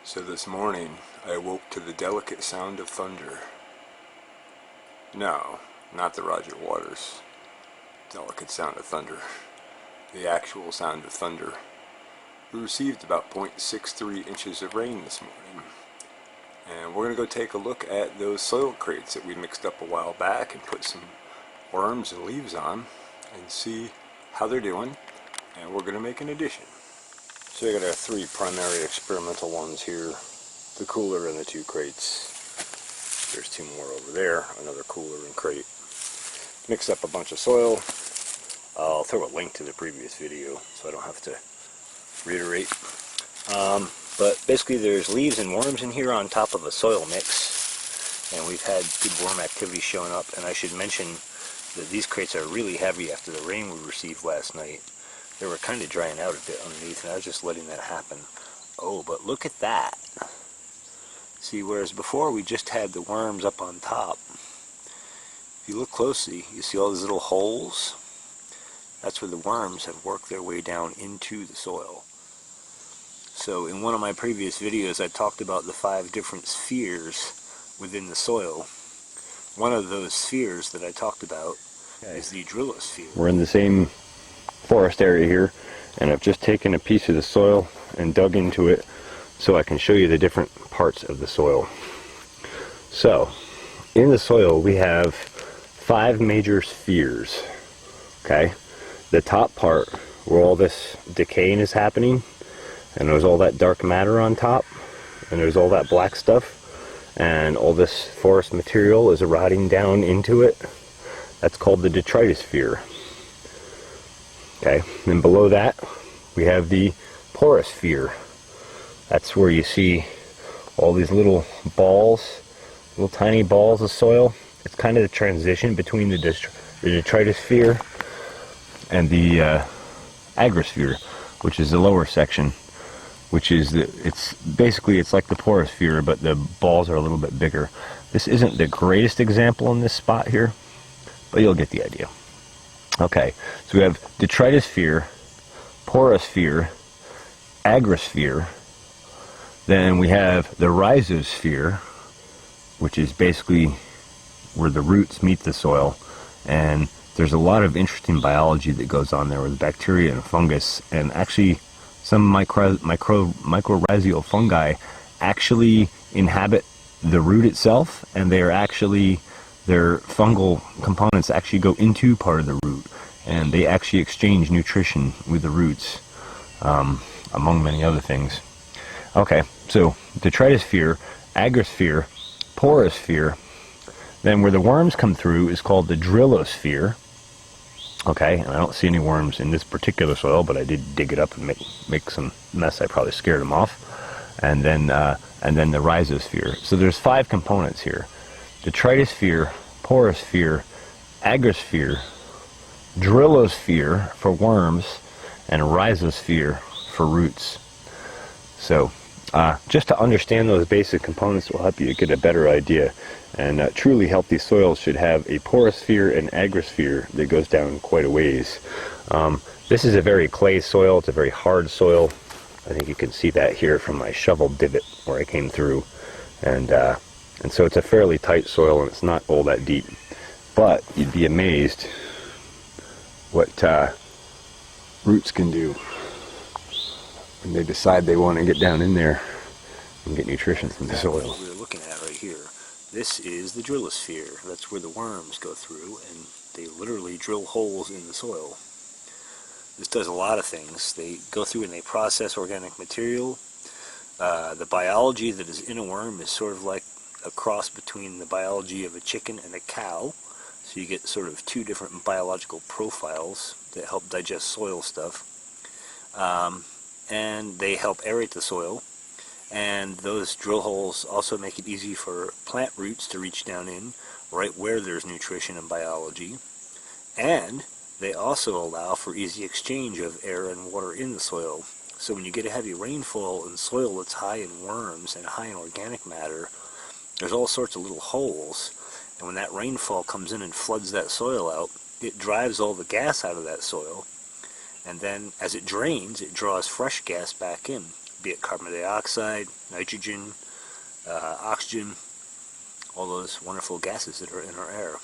So this morning, I awoke to the delicate sound of thunder. No, not the Roger Waters delicate sound of thunder. The actual sound of thunder. We received about 0.63 inches of rain this morning. And we're going to go take a look at those soil crates that we mixed up a while back and put some worms and leaves on and see how they're doing. And we're going to make an addition. So I got our three primary experimental ones here. The cooler and the two crates. There's two more over there, another cooler and crate. Mixed up a bunch of soil. I'll throw a link to the previous video so I don't have to reiterate. But basically there's leaves and worms in here on top of a soil mix. And we've had good worm activity showing up. And I should mention that these crates are really heavy after the rain we received last night. They were kind of drying out a bit underneath, and I was just letting that happen. Oh, but look at that. See, whereas before we just had the worms up on top. If you look closely, you see all these little holes? That's where the worms have worked their way down into the soil. So in one of my previous videos, I talked about the 5 different spheres within the soil. One of those spheres that I talked about is the drillosphere. We're in the same forest area here, and I've just taken a piece of the soil and dug into it so I can show you the different parts of the soil. So in the soil we have 5 major spheres. Okay, the top part where all this decaying is happening, and there's all that dark matter on top, and there's all that black stuff, and all this forest material is rotting down into it. That's called the detritus sphere. Okay, and below that we have the porosphere. That's where you see all these little balls, little tiny balls of soil. It's kind of the transition between the detritus sphere and the agrosphere, which is the lower section, which is it's like the porosphere, but the balls are a little bit bigger. This isn't the greatest example in this spot here, but you'll get the idea. Okay, so we have detritus sphere, porosphere, agrosphere. Then we have the rhizosphere, which is basically where the roots meet the soil. And there's a lot of interesting biology that goes on there with bacteria and fungus. And actually, some mycorrhizal fungi actually inhabit the root itself, and they are actually, their fungal components actually go into part of the root, and they actually exchange nutrition with the roots, among many other things. Okay, so detritus sphere, agrosphere, porosphere. Then where the worms come through is called the drillosphere. Okay, and I don't see any worms in this particular soil, but I did dig it up and make some mess. I probably scared them off. And then the rhizosphere. So there's 5 components here: detritus sphere, porosphere, agrosphere, drillosphere for worms, and rhizosphere for roots. So just to understand those basic components will help you get a better idea. And truly healthy soils should have a porosphere and agrosphere that goes down quite a ways. This is a very clay soil. It's a very hard soil. I think you can see that here from my shovel divot where I came through. And so it's a fairly tight soil, and it's not all that deep. But you'd be amazed what roots can do when they decide they want to get down in there and get nutrition from the soil. What we're looking at right here, this is the drillosphere. That's where the worms go through, and they literally drill holes in the soil. This does a lot of things. They go through and they process organic material. The biology that is in a worm is sort of like a cross between the biology of a chicken and a cow. So you get sort of 2 different biological profiles that help digest soil stuff. And they help aerate the soil. And those drill holes also make it easy for plant roots to reach down in, right where there's nutrition and biology. And they also allow for easy exchange of air and water in the soil. So when you get a heavy rainfall in soil that's high in worms and high in organic matter, there's all sorts of little holes. And when that rainfall comes in and floods that soil out, it drives all the gas out of that soil. And then as it drains, it draws fresh gas back in. be it carbon dioxide, nitrogen, oxygen, all those wonderful gases that are in our air.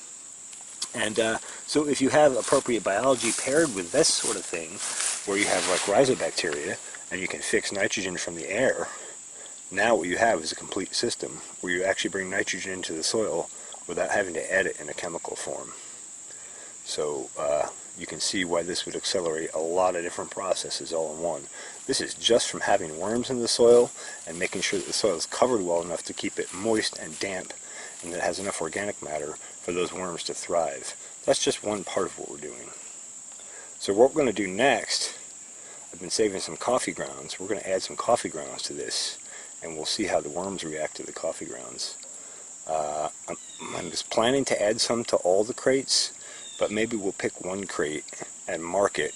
And so if you have appropriate biology paired with this sort of thing, where you have like rhizobacteria, and you can fix nitrogen from the air, now what you have is a complete system where you actually bring nitrogen into the soil without having to add it in a chemical form. So you can see why this would accelerate a lot of different processes all in one. This is just from having worms in the soil and making sure that the soil is covered well enough to keep it moist and damp, and that it has enough organic matter for those worms to thrive. That's just one part of what we're doing. So what we're going to do next, I've been saving some coffee grounds. We're going to add some coffee grounds to this, and we'll see how the worms react to the coffee grounds. I'm just planning to add some to all the crates, but maybe we'll pick one crate and mark it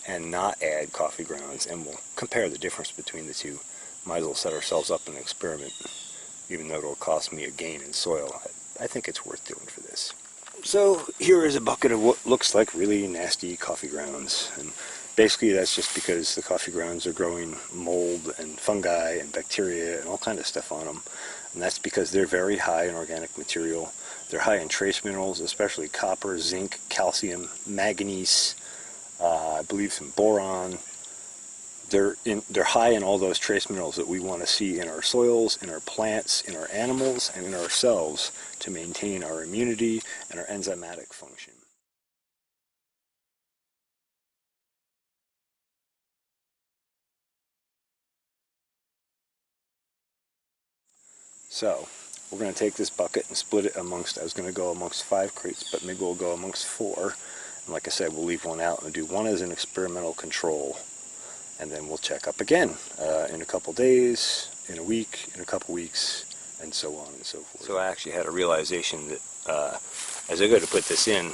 and not add coffee grounds, and we'll compare the difference between the two. Might as well set ourselves up an experiment, even though it'll cost me a gain in soil. I think it's worth doing for this. So here is a bucket of what looks like really nasty coffee grounds, and basically that's just because the coffee grounds are growing mold and fungi and bacteria and all kind of stuff on them, and that's because they're very high in organic material. They're high in trace minerals, especially copper, zinc, calcium, manganese, I believe some boron. They're high in all those trace minerals that we want to see in our soils, in our plants, in our animals, and in ourselves to maintain our immunity and our enzymatic function. So we're going to take this bucket and split it amongst, I was going to go amongst 5 crates, but maybe we'll go amongst 4. And like I said, we'll leave one out and do one as an experimental control. And then we'll check up again in a couple days, in a week, in a couple weeks, and so on and so forth. So I actually had a realization that as I go to put this in,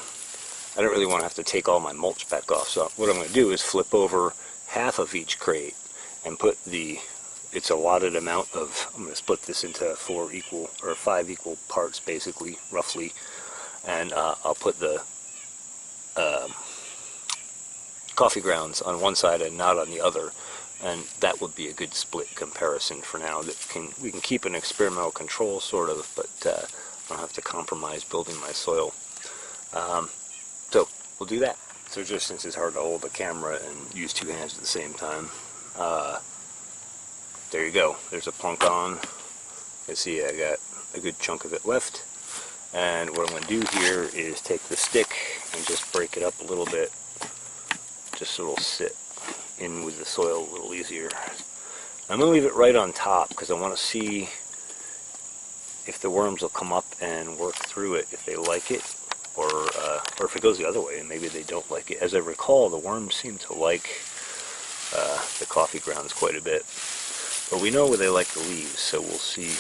I don't really want to have to take all my mulch back off. So what I'm going to do is flip over half of each crate and put its allotted amount of, I'm going to split this into 5 equal parts basically, roughly, and I'll put the coffee grounds on one side and not on the other, and that would be a good split comparison for now. We can keep an experimental control sort of, but I don't have to compromise building my soil. So we'll do that. So just since it's hard to hold the camera and use 2 hands at the same time, there you go. There's a plunk on. You can see I got a good chunk of it left. And what I'm going to do here is take the stick and just break it up a little bit, just so it'll sit in with the soil a little easier. I'm going to leave it right on top because I want to see if the worms will come up and work through it, if they like it, or if it goes the other way and maybe they don't like it. As I recall, the worms seem to like the coffee grounds quite a bit, but we know where they like the leaves, so we'll see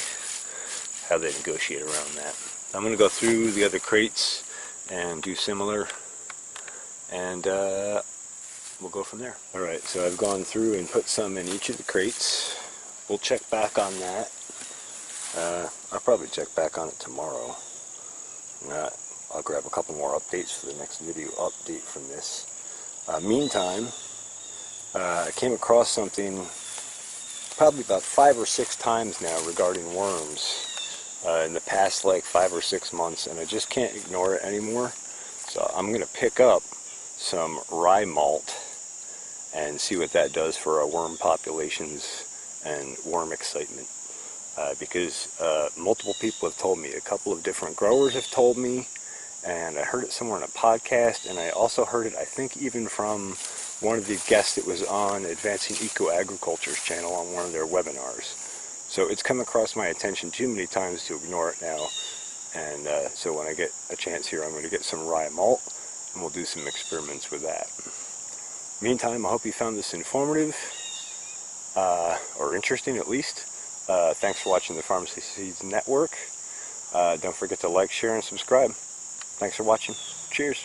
how they negotiate around that. I'm going to go through the other crates and do similar, and we'll go from there. Alright, so I've gone through and put some in each of the crates. We'll check back on that. I'll probably check back on it tomorrow. I'll grab a couple more updates for the next video update from this. Meantime, I came across something probably about 5 or 6 times now regarding worms in the past like 5 or 6 months, and I just can't ignore it anymore. So I'm going to pick up some rye malt and see what that does for our worm populations and worm excitement. Because multiple people have told me, a couple of different growers have told me, and I heard it somewhere in a podcast, and I also heard it, I think, even from one of the guests that was on Advancing Eco-Agriculture's channel on one of their webinars. So it's come across my attention too many times to ignore it now, and so when I get a chance here, I'm going to get some rye malt, and we'll do some experiments with that. Meantime, I hope you found this informative, or interesting at least. Thanks for watching the Pharmacy Seeds Network. Don't forget to like, share, and subscribe. Thanks for watching. Cheers.